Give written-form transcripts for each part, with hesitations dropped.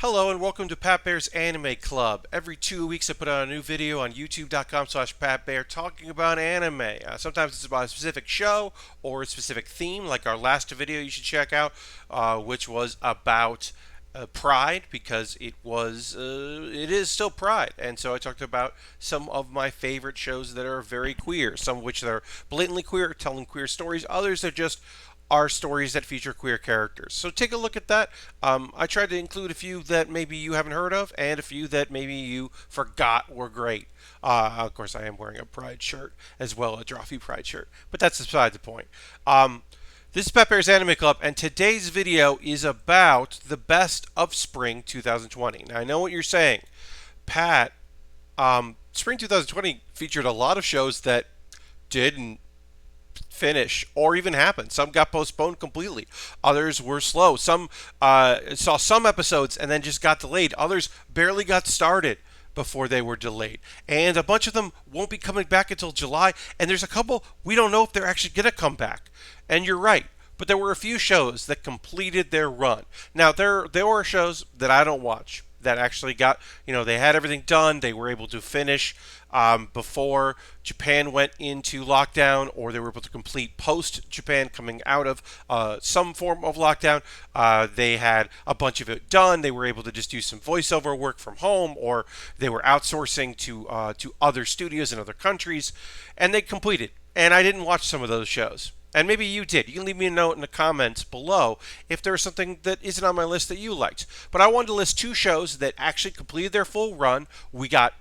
Hello and welcome to Pat Baer's Anime Club. Every 2 weeks I put out a new video on youtube.com/PatBaer talking about anime. Sometimes it's about a specific show or a specific theme, like our last video you should check out, which was about Pride, because it is still Pride. And so I talked about some of my favorite shows that are very queer, some of which are blatantly queer, telling queer stories, others are just are stories that feature queer characters. So take a look at that. I tried to include a few that maybe you haven't heard of and a few that maybe you forgot were great. Of course, I am wearing a Pride shirt as well, a Drawfee Pride shirt, but that's beside the point. This is Pat Baer's Anime Club, and today's video is about the best of Spring 2020. Now, I know what you're saying. Pat, Spring 2020 featured a lot of shows that didn't finish or even happen. Some got postponed completely. Others were slow. Some saw some episodes and then just got delayed. Others barely got started before they were delayed. And a bunch of them won't be coming back until July. And there's a couple we don't know if they're actually going to come back. And you're right. But there were a few shows that completed their run. Now, there were shows that I don't watch that actually got, they had everything done. They were able to finish before Japan went into lockdown, or they were able to complete post Japan coming out of some form of lockdown. They had a bunch of it done. They were able to just do some voiceover work from home, or they were outsourcing to other studios in other countries, and they completed. And I didn't watch some of those shows. And maybe you did. You can leave me a note in the comments below if there's something that isn't on my list that you liked. But I wanted to list two shows that actually completed their full run. We got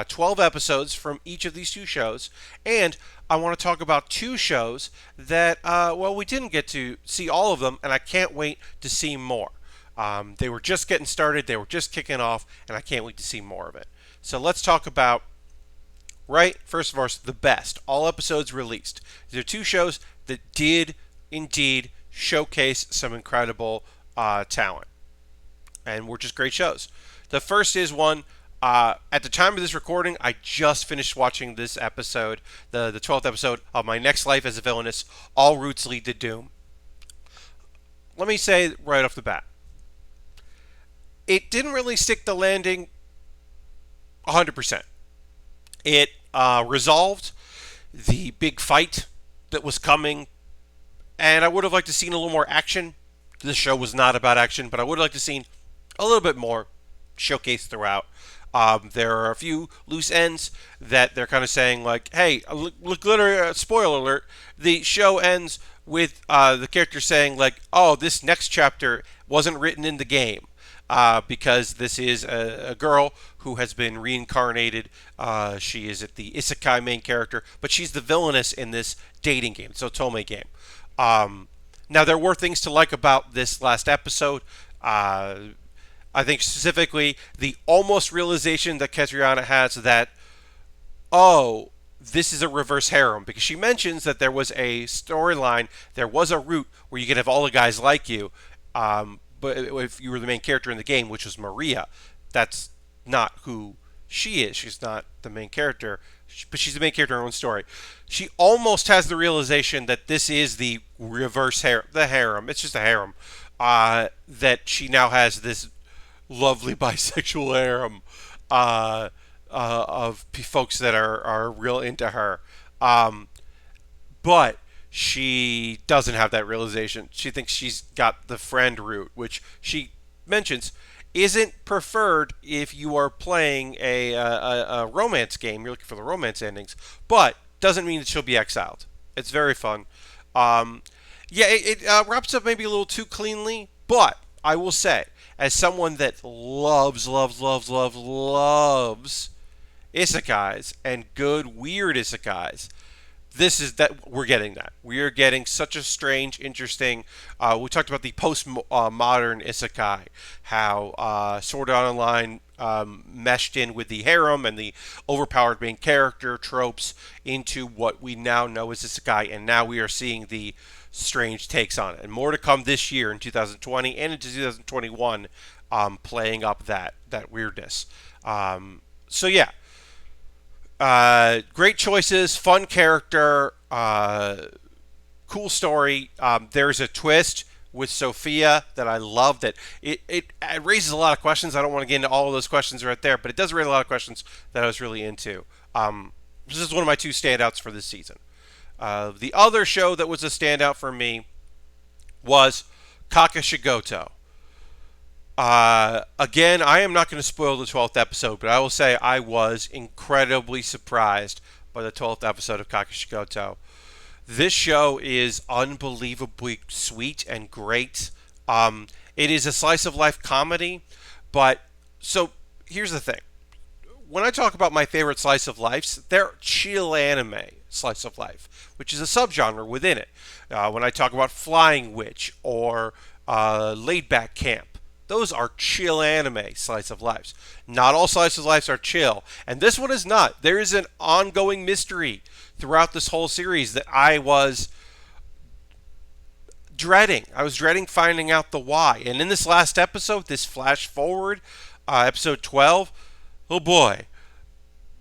12 episodes from each of these two shows. And I want to talk about two shows that, we didn't get to see all of them, and I can't wait to see more. They were just getting started. They were just kicking off, and I can't wait to see more of it. So let's talk about, first of all, the best. All episodes released. There are two shows that did indeed showcase some incredible talent, and were just great shows. The first is one, at the time of this recording, I just finished watching this episode, the 12th episode of My Next Life as a Villainess, All Routes Lead to Doom. Let me say right off the bat, it didn't really stick the landing 100%. It resolved the big fight that was coming, and I would have liked to seen a little more action. This show was not about action, but I would have liked to seen a little bit more showcased throughout. There are a few loose ends that they're kind of saying, like, hey, spoiler alert, the show ends with the character saying, like, oh, this next chapter wasn't written in the game. Because this is a girl who has been reincarnated. She is the isekai main character, but she's the villainess in this dating game, so Tome game. Now, there were things to like about this last episode. I think specifically the almost realization that Katriana has that, oh, this is a reverse harem, because she mentions that there was a storyline, there was a route where you could have all the guys like you. But if you were the main character in the game, which was Maria, that's not who she is. She's not the main character, but she's the main character in her own story. She almost has the realization that this is the reverse harem, the harem. It's just a harem. That she now has this lovely bisexual harem of folks that are real into her. But she doesn't have that realization. She thinks she's got the friend route, which she mentions isn't preferred if you are playing a romance game. You're looking for the romance endings, but doesn't mean that she'll be exiled. It's very fun. It wraps up maybe a little too cleanly, but I will say, as someone that loves isekais and good weird isekais, this is that we're getting that. We are getting such a strange, interesting. We talked about the post-modern isekai, how Sword Art Online meshed in with the harem and the overpowered main character tropes into what we now know as isekai, and now we are seeing the strange takes on it. And more to come this year in 2020 and into 2021, playing up that weirdness. So yeah. Great choices, fun character, cool story. There's a twist with Sophia that I love. That it raises a lot of questions. I don't want to get into all of those questions right there, but it does raise a lot of questions that I was really into. This is one of my two standouts for this season. The other show that was a standout for me was Kakashigoto. Again, I am not going to spoil the 12th episode, but I will say I was incredibly surprised by the 12th episode of Kakashigoto. This show is unbelievably sweet and great. It is a slice of life comedy, but so here's the thing. When I talk about my favorite slice of lives, they're chill anime slice of life, which is a subgenre within it. When I talk about Flying Witch or Laid Back Camp, those are chill anime slice of lives. Not all slice of lives are chill, and this one is not. There is an ongoing mystery throughout this whole series that I was dreading. I was dreading finding out the why. And in this last episode, this flash forward, episode 12, oh boy,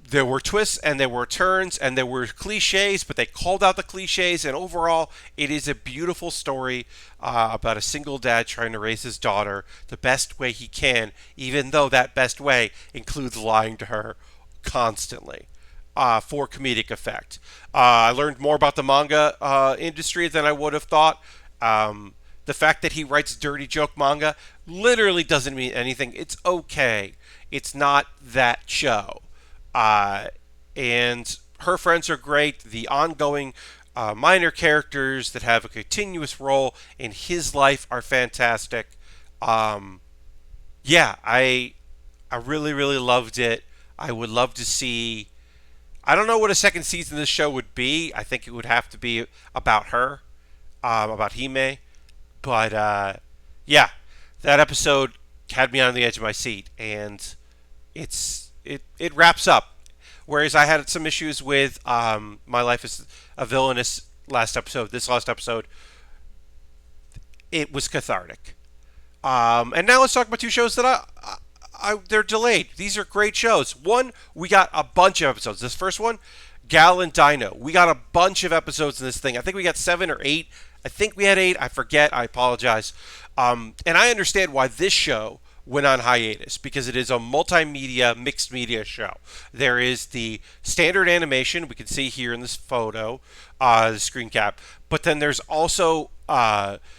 there were twists and there were turns and there were cliches, but they called out the cliches. And overall, it is a beautiful story about a single dad trying to raise his daughter the best way he can, even though that best way includes lying to her constantly for comedic effect. I learned more about the manga industry than I would have thought. The fact that he writes dirty joke manga literally doesn't mean anything. It's okay. It's not that show. And her friends are great. The ongoing minor characters that have a continuous role in his life are fantastic. Yeah, I really, really loved it. I would love to see. I don't know what a second season of this show would be. I think it would have to be about her, about Hime. But yeah, that episode had me on the edge of my seat, and it wraps up. Whereas I had some issues with My Life as a Villainous last episode. This last episode, it was cathartic. And now let's talk about two shows that they're delayed. These are great shows. One, we got a bunch of episodes. This first one, Gallant Dino. We got a bunch of episodes in this thing. I think we got 7 or 8. I think we had 8. I forget. I apologize. And I understand why this show went on hiatus, because it is a multimedia, mixed media show. There is the standard animation we can see here in this photo, the screen cap, but then there's also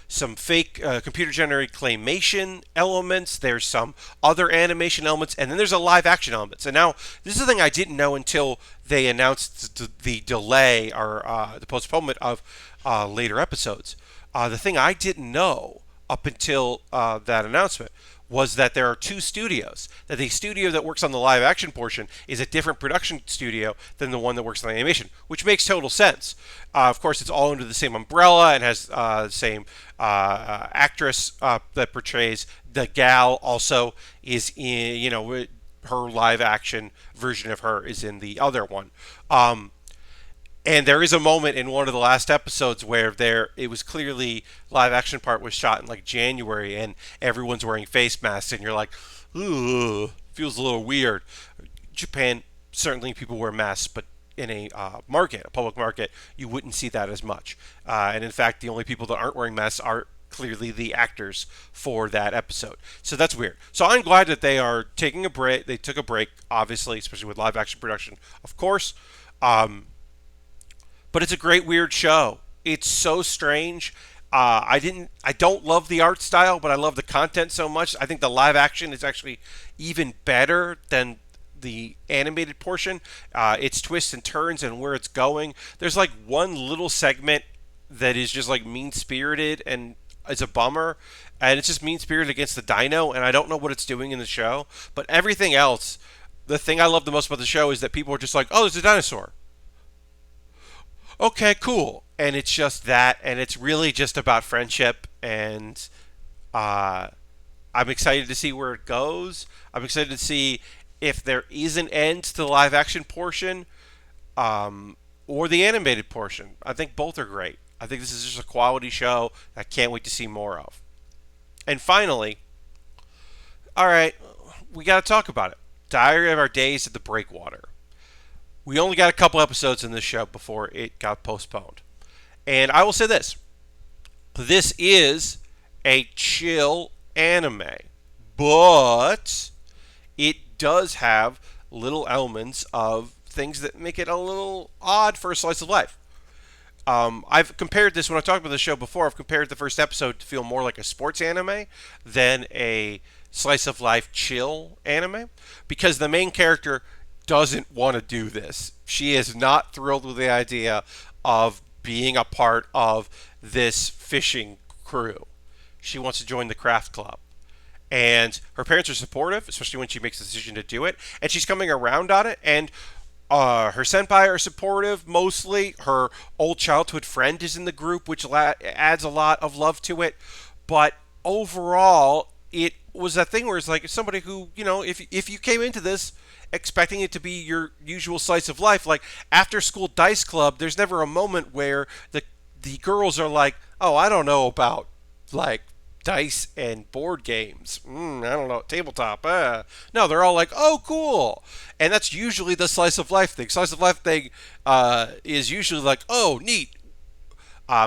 some fake computer-generated claymation elements. There's some other animation elements, and then there's a live-action elements. And now, this is the thing I didn't know until they announced the delay or the postponement of later episodes. The thing I didn't know up until that announcement was that there are two studios. That the studio that works on the live action portion is a different production studio than the one that works on the animation, which makes total sense. Of course, it's all under the same umbrella and has the same actress that portrays the gal. Also, is in her live action version of her is in the other one. And there is a moment in one of the last episodes where it was clearly live action part was shot in like January and everyone's wearing face masks and you're like, ooh, feels a little weird. Japan, certainly people wear masks, but in a public market, you wouldn't see that as much. And in fact, the only people that aren't wearing masks are clearly the actors for that episode. So that's weird. So I'm glad that they are taking a break. They took a break, obviously, especially with live action production, of course. But it's a great weird show. It's so strange. I don't love the art style, but I love the content so much. I think the live action is actually even better than the animated portion. Its twists and turns and where it's going. There's like one little segment that is just like mean spirited and it's a bummer, and it's just mean spirited against the dino, and I don't know what it's doing in the show. But everything else, the thing I love the most about the show is that people are just like, oh, there's a dinosaur. Okay, cool. And it's just that, and it's really just about friendship, and I'm excited to see where it goes. I'm excited to see if there is an end to the live action portion or the animated portion. I think both are great. I think this is just a quality show I can't wait to see more of. And finally, all right, we got to talk about it. Diary of Our Days at the Breakwater. We only got a couple episodes in this show before it got postponed. And I will say this. This is a chill anime, but it does have little elements of things that make it a little odd for a slice of life. I've compared this when I talked about the show before. I've compared the first episode to feel more like a sports anime than a slice of life chill anime because the main character doesn't want to do this. She is not thrilled with the idea of being a part of this fishing crew. She wants to join the craft club. And her parents are supportive, especially when she makes the decision to do it. And she's coming around on it. And her senpai are supportive mostly. Her old childhood friend is in the group, which adds a lot of love to it. But overall, it was a thing where it's like somebody who, if you came into this expecting it to be your usual slice of life, like after school dice club, there's never a moment where the girls are like, oh, I don't know about like dice and board games. I don't know, tabletop. No, they're all like, oh, cool. And that's usually the slice of life thing. Slice of life thing is usually like, oh, neat.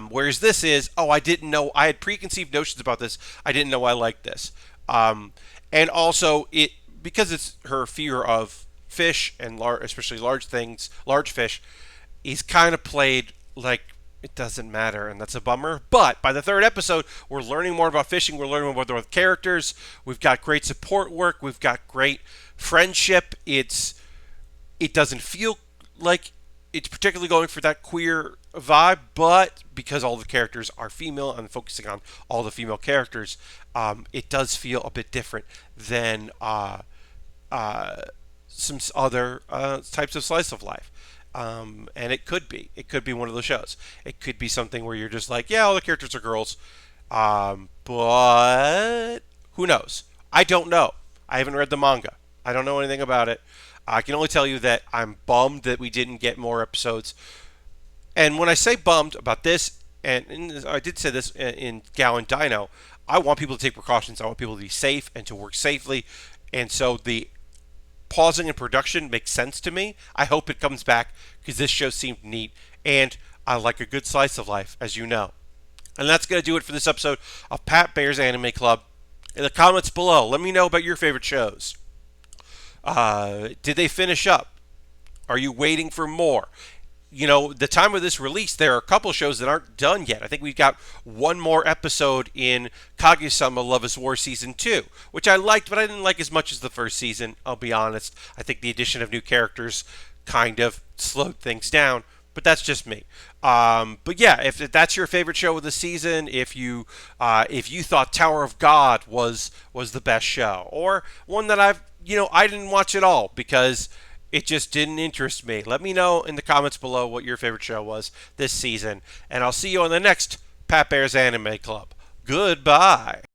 Whereas this is, oh, I didn't know. I had preconceived notions about this. I didn't know I liked this. And also, because it's her fear of fish and especially large things, large fish, is kind of played like it doesn't matter, and that's a bummer. But by the third episode, we're learning more about fishing. We're learning more about the characters. We've got great support work. We've got great friendship. It doesn't feel like it's particularly going for that queer vibe, but because all the characters are female and focusing on all the female characters, it does feel a bit different than some other types of slice of life. And it could be one of those shows. It could be something where you're just like, yeah, all the characters are girls, but who knows? I don't know. I haven't read the manga. I don't know anything about it. I can only tell you that I'm bummed that we didn't get more episodes. And when I say bummed about this, and I did say this in Gallant Dino, I want people to take precautions. I want people to be safe and to work safely. And so the pausing in production makes sense to me. I hope it comes back because this show seemed neat. And I like a good slice of life, as you know. And that's going to do it for this episode of Pat Baer's Anime Club. In the comments below, let me know about your favorite shows. Did they finish up? Are you waiting for more? The time of this release, there are a couple shows that aren't done yet. I think we've got one more episode in Kaguya-sama Love is War Season 2, which I liked, but I didn't like as much as the first season, I'll be honest. I think the addition of new characters kind of slowed things down, but that's just me. But yeah, if that's your favorite show of the season, if you thought Tower of God was the best show, or one that I didn't watch at all because it just didn't interest me, let me know in the comments below what your favorite show was this season, and I'll see you on the next Pat Baer's Anime Club. Goodbye.